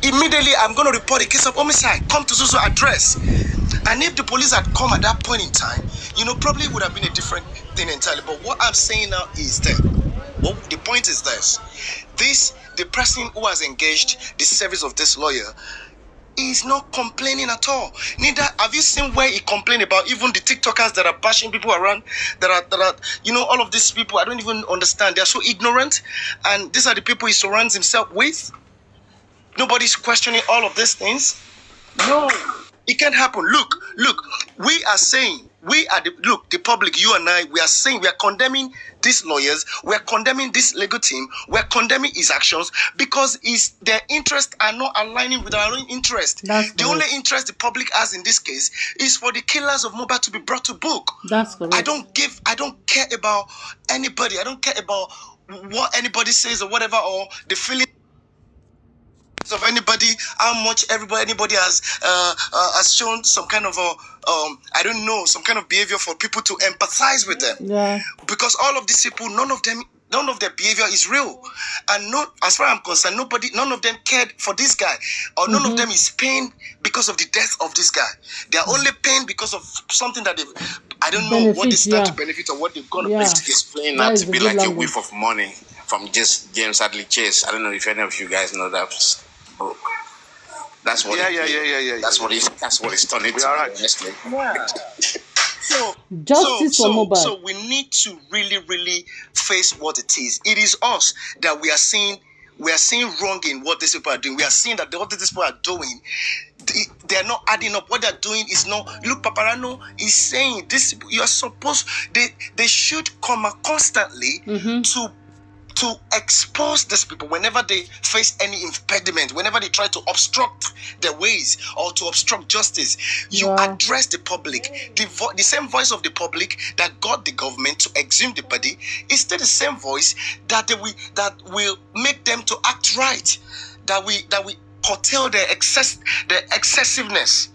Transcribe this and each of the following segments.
immediately I'm going to report a case of homicide. Come to so address. And if the police had come at that point in time, you know, probably would have been a different thing entirely. But what I'm saying now is that, well, the point is this. The person who has engaged the service of this lawyer is not complaining at all. Neither have you seen where he complained about even the TikTokers that are bashing people around, that are, you know, all of these people, I don't even understand. They are so ignorant. And these are the people he surrounds himself with. Nobody's questioning all of these things. No, it can't happen. Look, we are saying, the public, you and I, we are saying, we are condemning these lawyers, we are condemning this legal team, we are condemning his actions because their interests are not aligning with our own interest. The only interest the public has in this case is for the killers of MOHBAD to be brought to book. That's correct. I don't care about anybody. I don't care about what anybody says or whatever, or the feeling of anybody, how much anybody has shown some kind of I don't know, some kind of behavior for people to empathize with them. Yeah. Because all of these people, none of their behavior is real, and not, as far as I'm concerned, none of them cared for this guy, or none of them is pained because of the death of this guy. They are only pained because of something that I don't know what they stand to benefit or what they're gonna basically explain that to be like a whiff of money from just James Hadley Chase. I don't know if any of you guys know that book. That's what. Yeah. That's what it's turned into. Honestly. Yeah. So we need to really face what it is. It is us that we are seeing wrong in what these people are doing. We are seeing that what these people are doing, they are not adding up. What they are doing is not. Look, Paparano is saying this. You are supposed. They should come constantly to expose these people whenever they face any impediment, whenever they try to obstruct their ways or to obstruct justice. You address the public. The same voice of the public that got the government to exhume the body is still the same voice that will make them to act right. That we curtail their excessiveness,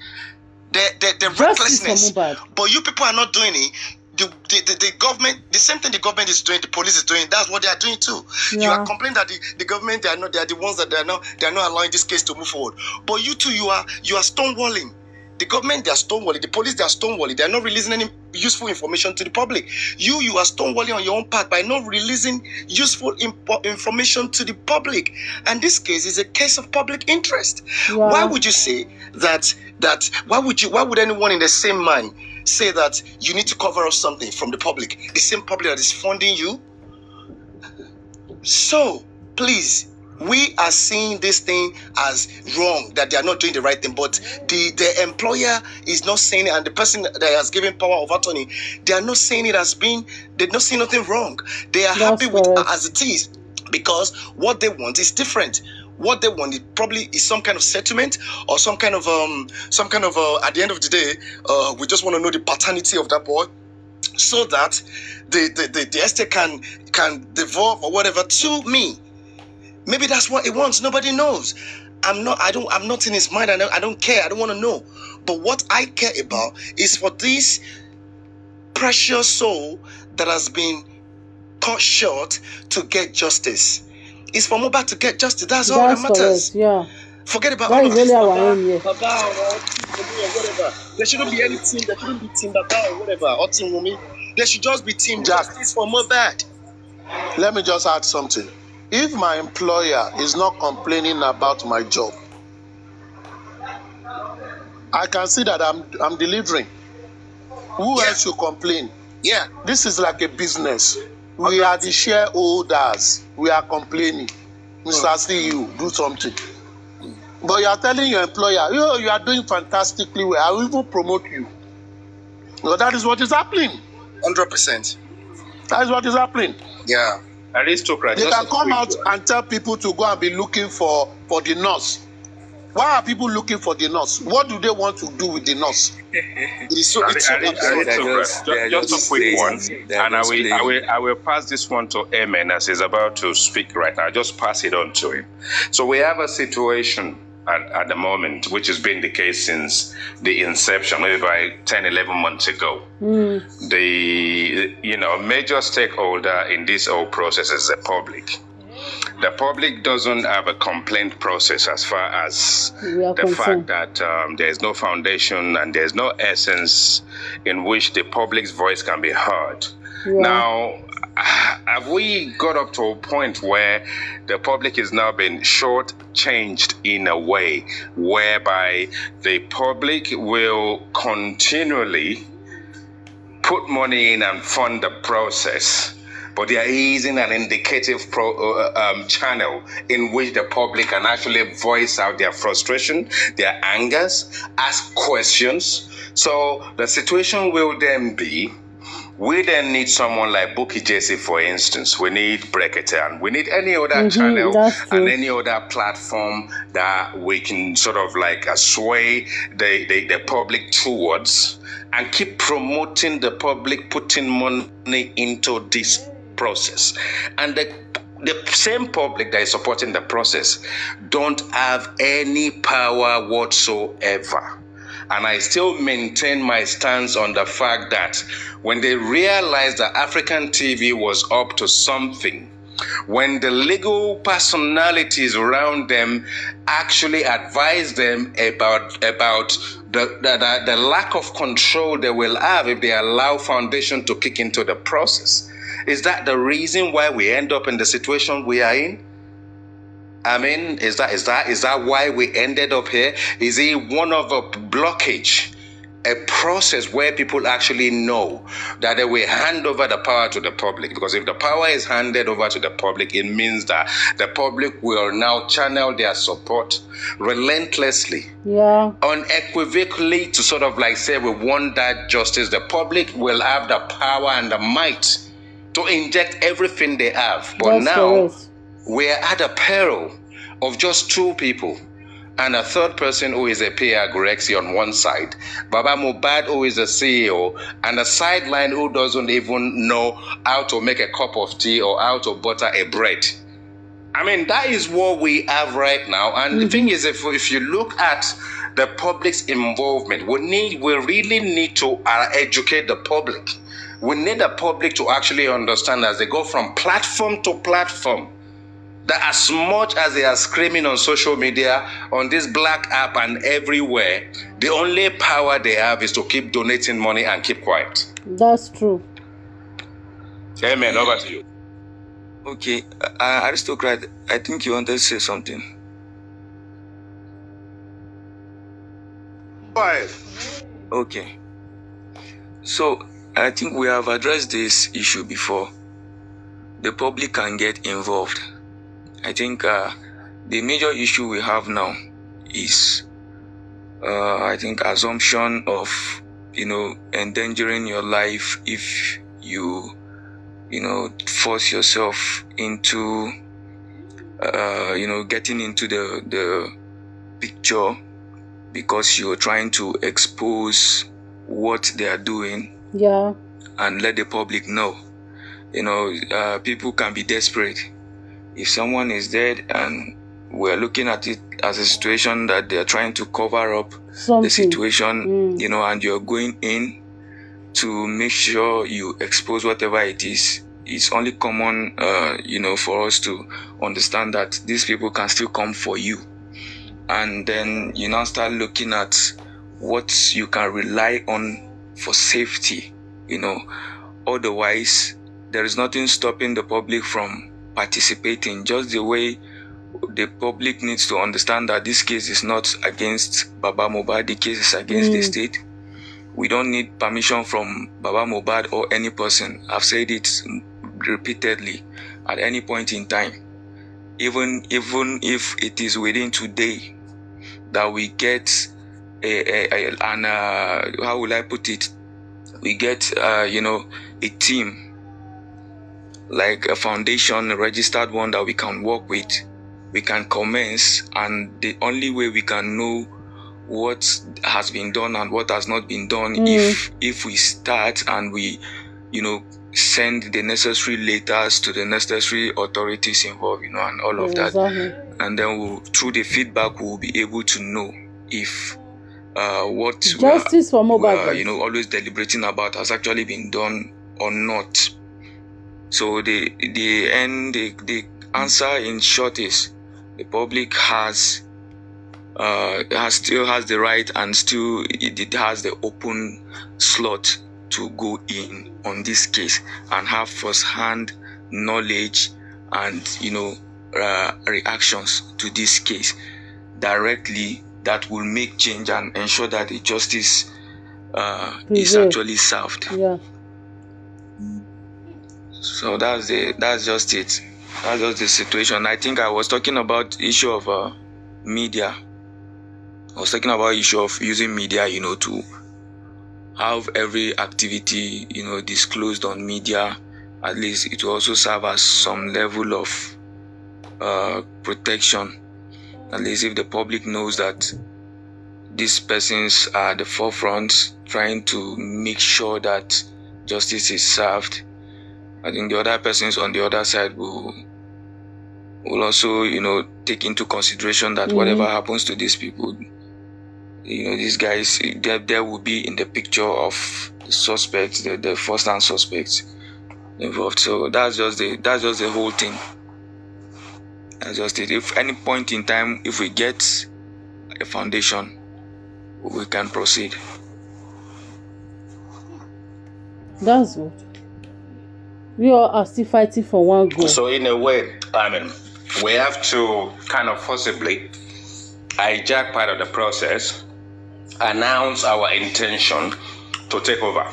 their recklessness. But you people are not doing it. The government, the same thing the government is doing, the police is doing, that's what they are doing too. Yeah. You are complaining that the government, they are the ones that they are not allowing this case to move forward. But you too, you are stonewalling. The government, they are stonewalling. The police, they are stonewalling. They are not releasing any useful information to the public. You are stonewalling on your own part by not releasing useful information to the public. And this case is a case of public interest. Yeah. Why would you say that why would anyone in the same mind say that you need to cover up something from the public, the same public that is funding you? So please, we are seeing this thing as wrong, that they are not doing the right thing, but the employer is not saying it, and the person that has given power of attorney, they are not saying it as being, they're not seeing nothing wrong. They are happy with it as it is, because what they want is different. What they want probably is some kind of settlement, or some kind of at the end of the day, we just want to know the paternity of that boy, so that the estate can devolve or whatever to me. Maybe that's what he wants. Nobody knows. I'm not in his mind. I don't care. I don't want to know. But what I care about is for this precious soul that has been cut short to get justice. It's for MOHBAD to get justice. That's all that matters. Correct, yeah. Forget about all of this. Whatever. There shouldn't be any team. There shouldn't be team Baba or whatever, or team Wummi. There should just be team justice for MOHBAD. Let me just add something. If my employer is not complaining about my job, I can see that I'm delivering. Who else should complain? Yeah. This is like a business. We are the shareholders. We are complaining. Mr. CEO, do something. But you are telling your employer, you are doing fantastically well. I will even promote you. Well, that is what is happening. 100%. That is what is happening. Yeah. Aristocrat. They can come out and tell people to go and be looking for the nurse. Why are people looking for the nurse? What do they want to do with the nurse? Just a quick one, and I will pass this one to Amen as he's about to speak right now. Just pass it on to him. So we have a situation at the moment, which has been the case since the inception, maybe by 10, 11 months ago. The major stakeholder in this whole process is the public. the public doesn't have a complaint process as far as the fact that there is no foundation and there is no essence in which the public's voice can be heard. Yeah. Now, have we got up to a point where the public is now being shortchanged in a way whereby the public will continually put money in and fund the process, but they are using an indicative channel in which the public can actually voice out their frustration, their angers, ask questions? So the situation will then be, we then need someone like Bukky Jesse, for instance. We need Brekete, and we need any other channel and any other platform that we can sort of like sway the public towards and keep promoting the public, putting money into this process. And the same public that is supporting the process don't have any power whatsoever. And I still maintain my stance on the fact that when they realized that African TV was up to something, when the legal personalities around them actually advised them about the lack of control they will have if they allow foundation to kick into the process, is that the reason why we end up in the situation we are in? I mean, is that why we ended up here? Is it one of a blockage, a process where people actually know that they will hand over the power to the public? Because if the power is handed over to the public, it means that the public will now channel their support relentlessly, unequivocally, to sort of like say we want that justice. The public will have the power and the might to inject everything they have. But now we're at a peril of just two people and a third person who is a PR Grexy on one side, Baba MOHBAD, who is a CEO, and a sideline who doesn't even know how to make a cup of tea or how to butter a bread. I mean, that is what we have right now. And the thing is, if you look at the public's involvement, we really need to educate the public. We need the public to actually understand, as they go from platform to platform, that as much as they are screaming on social media, on this black app and everywhere, the only power they have is to keep donating money and keep quiet. That's true. Amen. Over to you. Okay, Aristocrat, I think you wanted to say something. Why? Okay. So, I think we have addressed this issue before. The public can get involved. I think the major issue we have now is, I think, assumption of, endangering your life if you, force yourself into, getting into the picture because you're trying to expose what they are doing. Yeah. And let the public know. People can be desperate. If someone is dead and we're looking at it as a situation that they're trying to cover up the situation, and you're going in to make sure you expose whatever it is, it's only common, for us to understand that these people can still come for you. And then you now start looking at what you can rely on for safety, Otherwise, there is nothing stopping the public from participating, just the way the public needs to understand that this case is not against Baba MOHBAD, the case is against the state. We don't need permission from Baba MOHBAD or any person. I've said it repeatedly at any point in time. Even if it is within today that we get how will I put it? We get, a team, like a foundation, a registered one that we can work with, we can commence, and the only way we can know what has been done and what has not been done if we start and we, send the necessary letters to the necessary authorities involved, and all of that. And then through the feedback, we'll be able to know if what justice for MOHBAD, always deliberating about has actually been done or not. So the answer in short is the public still has the right, and still it has the open slot to go in on this case and have first-hand knowledge and reactions to this case directly that will make change and ensure that the justice is actually served. Yeah. So that's just it. That's just the situation. I think I was talking about the issue of media. I was talking about the issue of using media, to have every activity, disclosed on media. At least it will also serve as some level of protection. At least if the public knows that these persons are at the forefront trying to make sure that justice is served, I think the other persons on the other side will also, take into consideration that whatever happens to these people, these guys, they will be in the picture of the suspects, the first-hand suspects involved. So that's just the whole thing. That's just it. If any point in time, if we get a foundation, we can proceed. That's good. We all are still fighting for one goal. So in a way, we have to kind of forcibly hijack part of the process, announce our intention to take over.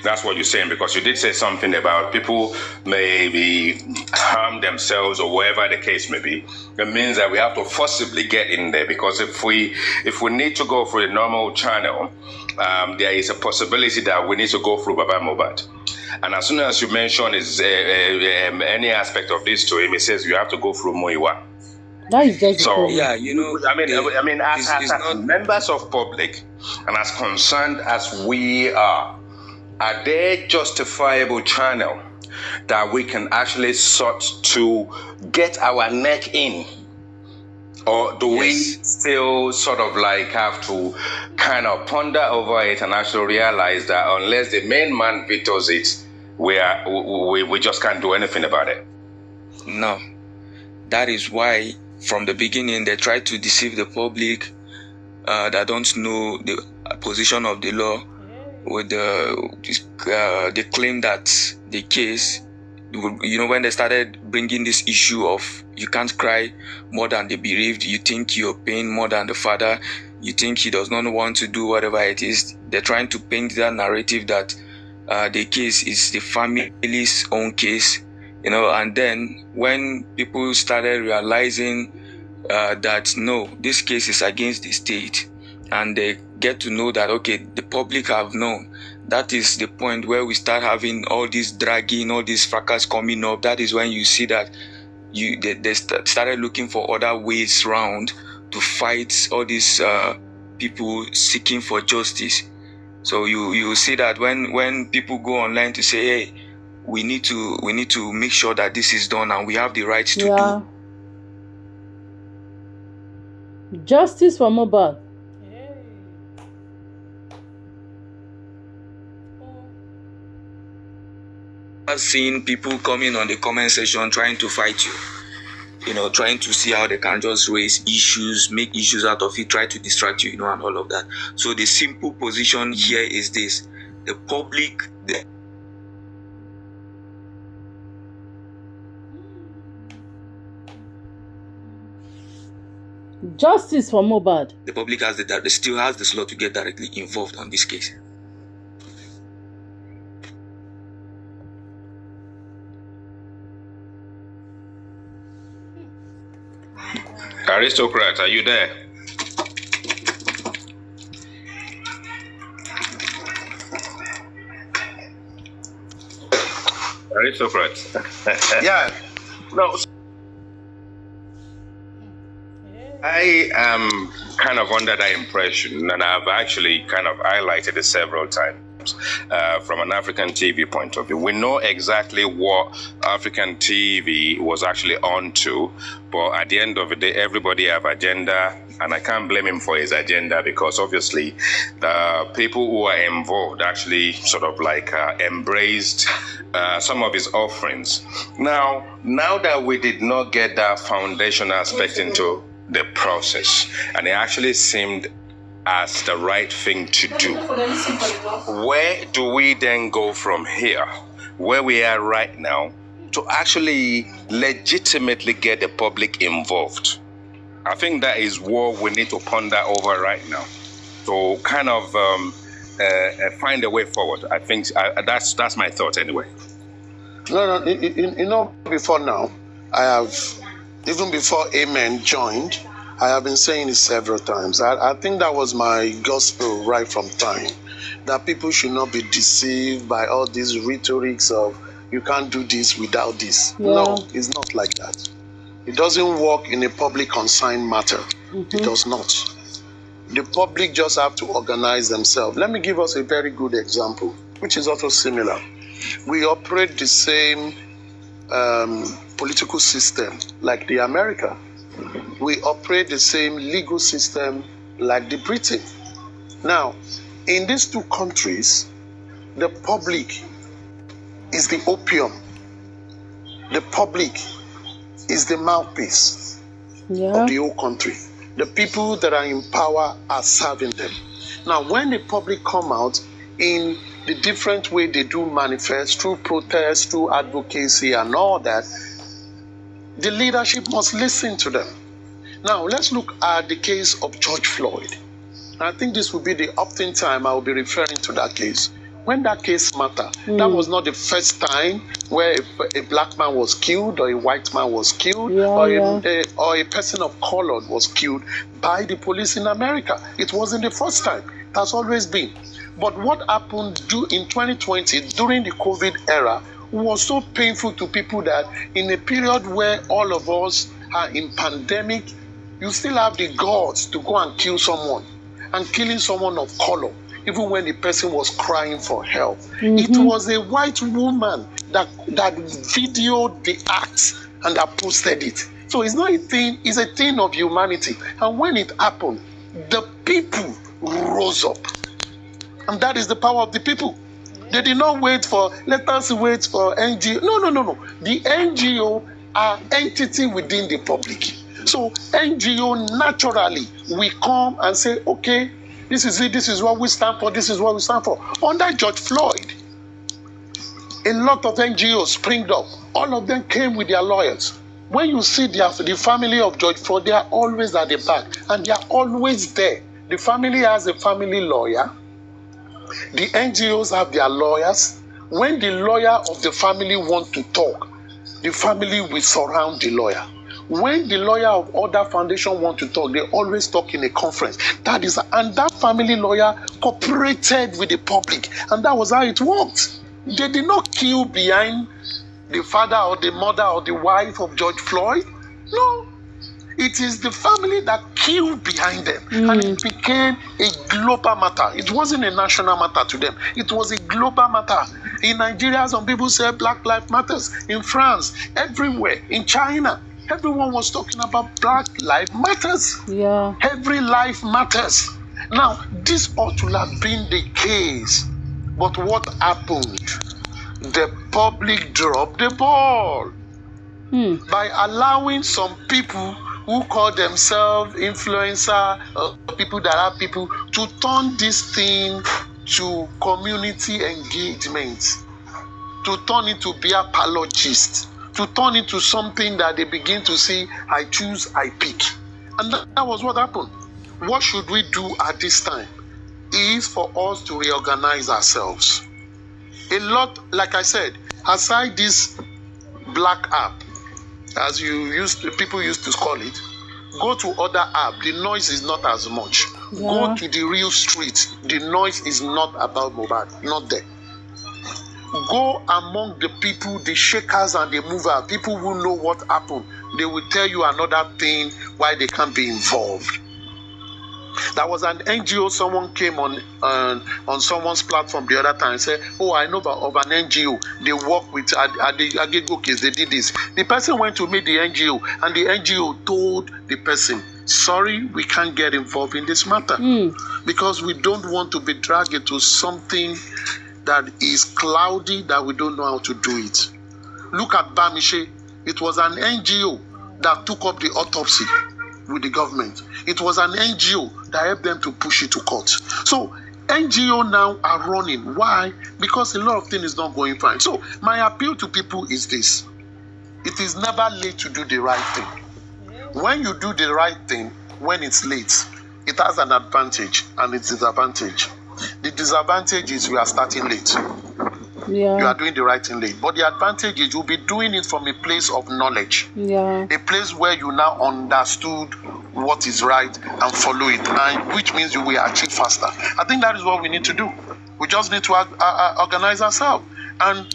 That's what you're saying, because you did say something about people maybe harm themselves or whatever the case may be. It means that we have to forcibly get in there, because if we need to go through a normal channel, there is a possibility that we need to go through Baba MOHBAD. And as soon as you mention any aspect of this to him, he says you have to go through Muiwa. That is just so, yeah, as members of public and as concerned as we are there justifiable channel that we can actually sort to get our neck in? Or do we still sort of like have to kind of ponder over it and actually realize that unless the main man vetoes it, we just can't do anything about it? No. That is why from the beginning they try to deceive the public that don't know the position of the law with the claim that the case, when they started bringing this issue of you can't cry more than the bereaved, you think you're paying more than the father, you think he does not want to do whatever it is, they're trying to paint that narrative that the case is the family's own case, and then when people started realizing that no, this case is against the state, and they get to know that, okay, the public have known, that is the point where we start having all this dragging, all this fracas coming up. That is when you see that they started looking for other ways round to fight all these people seeking for justice. So you see that when people go online to say, hey, we need to make sure that this is done and we have the right to do. Justice for MOHBAD. I've seen people coming on the comment section trying to fight you, trying to see how they can just raise issues, make issues out of it, try to distract you, and all of that. So the simple position here is this: the public, justice for MOHBAD. The public still has the slot to get directly involved on this case. Aristocrat, are you there? Aristocrat. Yeah. No. I am kind of under that impression, and I've actually kind of highlighted it several times. From an African TV point of view, we know exactly what African TV was actually on to, but at the end of the day, everybody have agenda. And I can't blame him for his agenda, because obviously the people who are involved actually sort of like embraced some of his offerings. Now that we did not get that foundational aspect into the process, and it actually seemed as the right thing to do, where do we then go from here, where we are right now, to actually legitimately get the public involved? I think that is what we need to ponder over right now, to kind of find a way forward. I think that's my thought anyway. No, you know, before now, I have, even before Amen joined, I have been saying it several times. I think that was my gospel right from time, that people should not be deceived by all these rhetorics of you can't do this without this. Yeah. No, it's not like that. It doesn't work in a public consigned matter. It does not. The public just have to organize themselves. Let me give us a very good example, which is also similar. We operate the same political system like the America. We operate the same legal system like the Britain. Now, in these two countries, the public is the opium. The public is the mouthpiece of the whole country. The people that are in power are serving them. Now, when the public come out in the different way they do manifest, through protest, through advocacy and all that, the leadership must listen to them. Now, let's look at the case of George Floyd. I think this will be the often time I will be referring to that case. When that case mattered, that was not the first time where a black man was killed or a white man was killed or a person of color was killed by the police in America. It wasn't the first time. It has always been. But what happened in 2020 during the COVID era was so painful to people that in a period where all of us are in pandemic, you still have the guts to go and kill someone, and killing someone of color, even when the person was crying for help. It was a white woman that videoed the act and that posted it. So it's not a thing, it's a thing of humanity. And when it happened, the people rose up. And that is the power of the people. They did not wait for, let us wait for NGO. No. The NGO are entity within the public. So NGO naturally will come and say, okay, this is it, this is what we stand for, this is what we stand for. Under George Floyd, a lot of NGOs springed up. All of them came with their lawyers. When you see the family of George Floyd, they are always at the back, and they are always there. The family has a family lawyer. The NGOs have their lawyers. When the lawyer of the family wants to talk, the family will surround the lawyer. When the lawyer of other foundation want to talk, they always talk in a conference. And that family lawyer cooperated with the public, and that was how it worked. They did not kill behind the father or the mother or the wife of George Floyd. No, it is the family that killed behind them, and it became a global matter. It wasn't a national matter to them. It was a global matter. In Nigeria, some people say Black Lives Matters. In France, everywhere. In China, everyone was talking about Black Lives Matters. Yeah. Every life matters. Now, this ought to have been the case. But what happened? The public dropped the ball by allowing some people who call themselves influencer, people that are people, to turn this thing to community engagement, to turn it to be apologists, to turn it to something that they begin to see, I choose, I pick. And that was what happened. What should we do at this time? Is for us to reorganize ourselves. A lot, like I said, aside this black app, as people used to call it, go to other app, the noise is not as much. Yeah. Go to the real street, the noise is not about MOHBAD, not there. Go among the people, the shakers and the movers, people who know what happened. They will tell you another thing why they can't be involved. There was an NGO, someone came on someone's platform the other time and said, oh, I know of an NGO. They work with Agego case, they did this. The person went to meet the NGO, and the NGO told the person, sorry, we can't get involved in this matter because we don't want to be dragged into something that is cloudy, that we don't know how to do it. Look at Bamishe. It was an NGO that took up the autopsy with the government. It was an NGO that helped them to push it to court. So NGO now are running. Why? Because a lot of things is not going fine. So my appeal to people is this. It is never late to do the right thing. When you do the right thing, when it's late, it has an advantage and its disadvantage. The disadvantage is we are starting late. Yeah. You are doing the right thing late. But the advantage is you'll be doing it from a place of knowledge. Yeah. A place where you now understood what is right and follow it, and which means you will achieve faster. I think that is what we need to do. We just need to organize ourselves. And,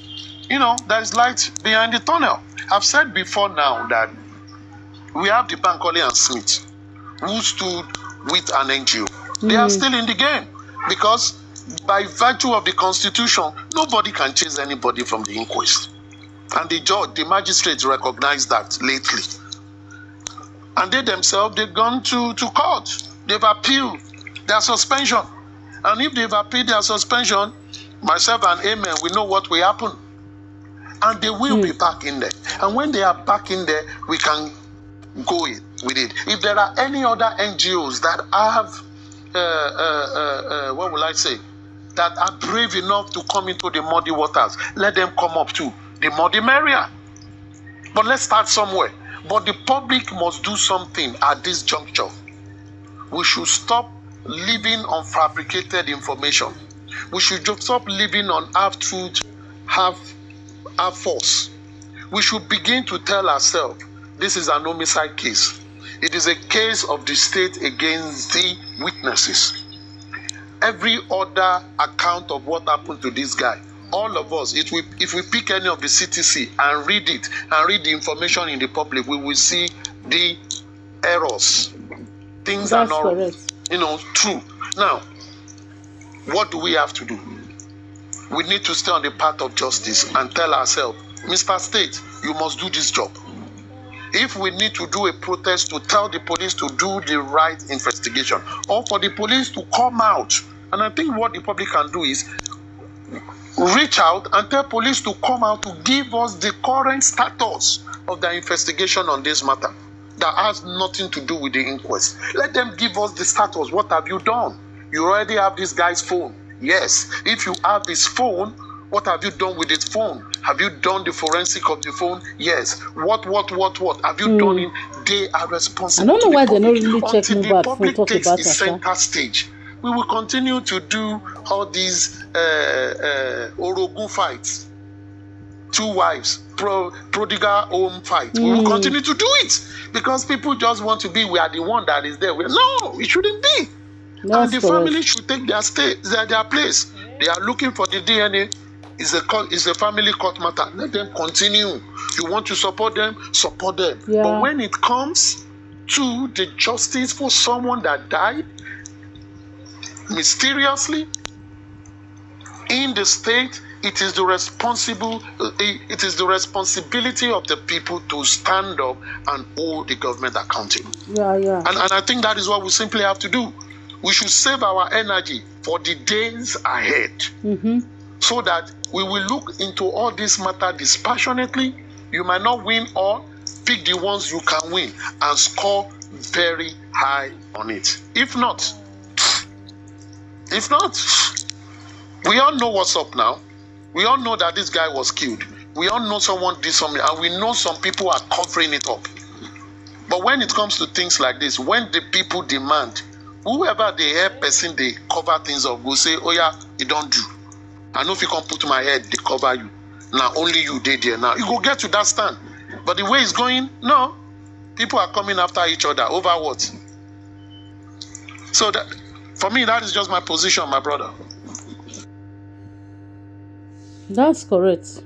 you know, there is light behind the tunnel. I've said before now that we have the Bankole and Smith who stood with an NGO. They are still in the game because by virtue of the Constitution, nobody can chase anybody from the inquest. And the judge, the magistrates recognized that lately. And they themselves, they've gone to court. They've appealed their suspension. And if they've appealed their suspension, myself and Amen, we know what will happen. And they will be back in there. And when they are back in there, we can go in with it. If there are any other NGOs that have, what will I say, that are brave enough to come into the muddy waters, let them come up too. The more the merrier. But let's start somewhere. But the public must do something at this juncture. We should stop living on fabricated information. We should just stop living on half-truth, half-force. We should begin to tell ourselves, this is an homicide case. It is a case of the state against the witnesses. Every other account of what happened to this guy, all of us, if we pick any of the CTC and read it, and read the information in the public, we will see the errors. Things are not, true. Now, what do we have to do? We need to stay on the path of justice and tell ourselves, Mr. State, you must do this job. If we need to do a protest to tell the police to do the right investigation, or for the police to come out, and I think what the public can do is reach out and tell police to come out to give us the current status of the investigation on this matter that has nothing to do with the inquest. Let them give us the status. What have you done? You already have this guy's phone. Yes. If you have his phone, what have you done with his phone? Have you done the forensic of the phone? Yes. What have you done in? They are responsible. I don't know why they're not really checking checking the back public for takes talk the about center stage. We will continue to do all these Orogun fights, 2 wives, prodigal home fight. We will continue to do it because people just want to be, we are the one that is there. No, it shouldn't be. That's and the family should take their place. They are looking for the DNA. It's a family court matter. Let them continue. You want to support them? Support them. Yeah. But when it comes to the justice for someone that died mysteriously in the state, it is the responsibility of the people to stand up and hold the government accountable. Yeah. And I think that is what we simply have to do. We should save our energy for the days ahead, so that we will look into all this matter dispassionately. You might not win all, pick the ones you can win and score very high on it. If not, we all know what's up now. We all know that this guy was killed. We all know someone did something, and we know some people are covering it up. But when it comes to things like this, when the people demand, whoever they help person, they cover things up, will say, oh yeah, you don't do. I know if you can't put my head, they cover you. Now only you did there now. You go get to that stand. But the way it's going, no. People are coming after each other. Over what? So that, for me, that is just my position, my brother. That's correct.